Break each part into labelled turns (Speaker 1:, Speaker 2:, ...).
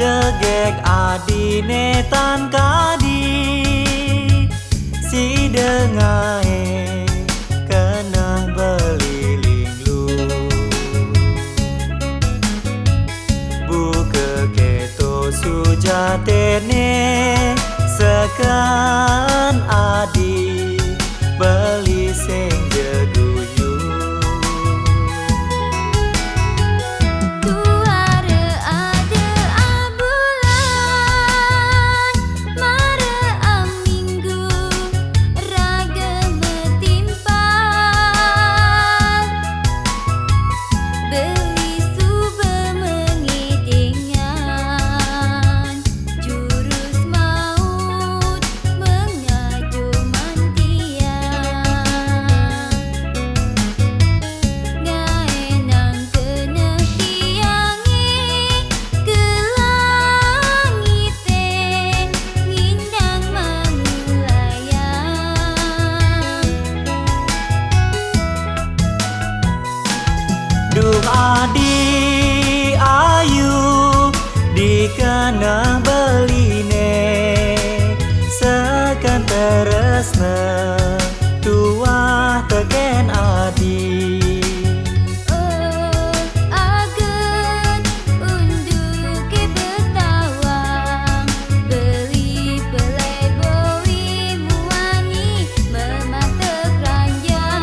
Speaker 1: jegek adine tan kadi si dengae kena beliling lu buka keto sujatene sekan adi beli sing jeguyu Duh adi ayu dikena beline sekan teresna tua teken adi
Speaker 2: agen unduh ke betawang beli playboy muani memata keranjang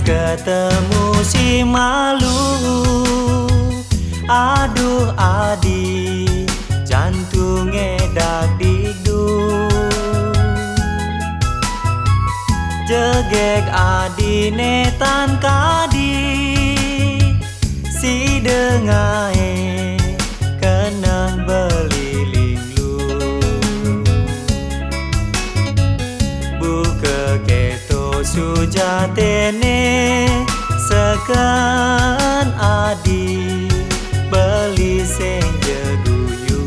Speaker 1: ketemu si malu aduh adi jantungnya dak digduk jegek adine tan kadi si dengae kena beliling lu buka keto sujatene sekan adi beli sing jeguyu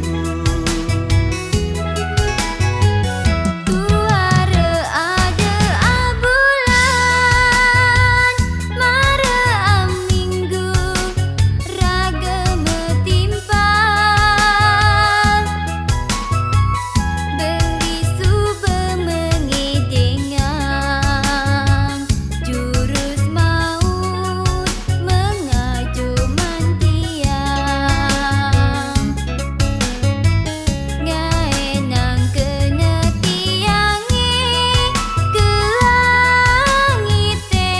Speaker 2: tuare ada abulan mare aminggu raga metimpal beli suba mengedengan jurus maut mengaju mantiang ngaenang kena tiange ke langite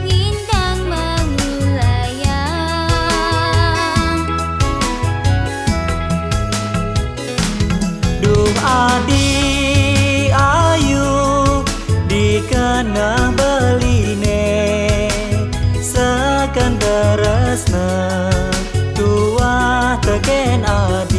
Speaker 2: ngindang mangulayang
Speaker 1: duh adi ayu dikena beline sekan teresna tua teken adi